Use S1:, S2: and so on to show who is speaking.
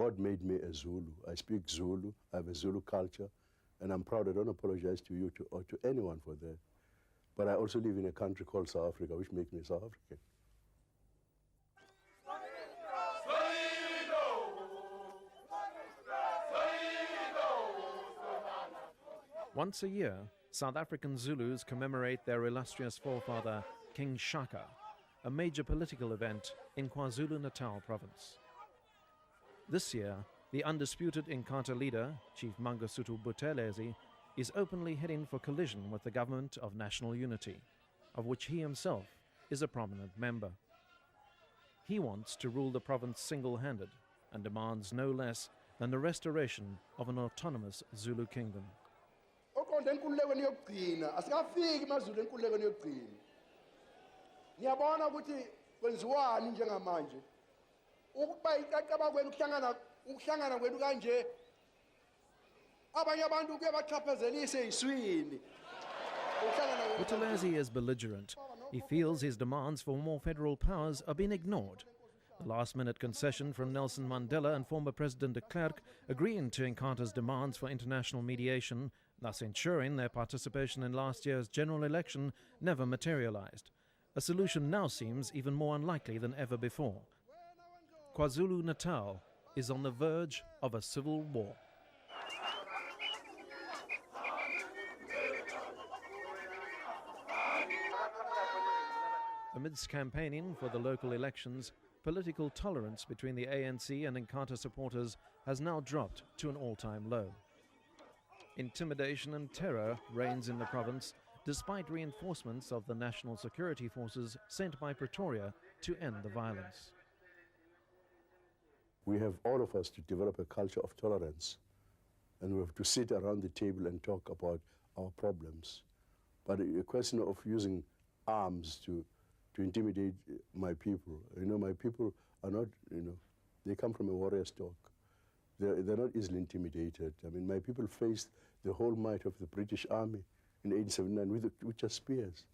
S1: God made me a Zulu. I speak Zulu, I have a Zulu culture, and I'm proud. I don't apologize to you or to anyone for that. But I also live in a country called South Africa, which makes me South African.
S2: Once a year, South African Zulus commemorate their illustrious forefather, King Shaka, a major political event in KwaZulu-Natal province. This year, the undisputed Inkatha leader, Chief Mangosuthu Buthelezi, is openly heading for collision with the Government of National Unity, of which he himself is a prominent member. He wants to rule the province single-handed and demands no less than the restoration of an autonomous Zulu kingdom.
S3: Ngiyabona ukuthi kwenziwani njengamanje ukuba iqaqaba kwenu ukuhlangana kwenu kanje abanye abantu kuyabachaphazelisa iswini.
S2: Buthelezi is belligerent. He feels his demands for more federal powers are being ignored. The last-minute concession from Nelson Mandela and former President de Klerk agreeing to Inkatha's demands for international mediation, thus ensuring their participation in last year's general election, never materialized. A solution now seems even more unlikely than ever before. KwaZulu-Natal is on the verge of a civil war. Amidst campaigning for the local elections, political tolerance between the ANC and Inkatha supporters has now dropped to an all-time low. Intimidation and terror reigns in the province, despite reinforcements of the national security forces sent by Pretoria to end the violence.
S1: We have, all of us, to develop a culture of tolerance, and we have to sit around the table and talk about our problems. But a question of using arms to intimidate my people. My people are not, they come from a warrior stock. They're not easily intimidated. I mean, my people faced the whole might of the British Army in 1879 with just spears.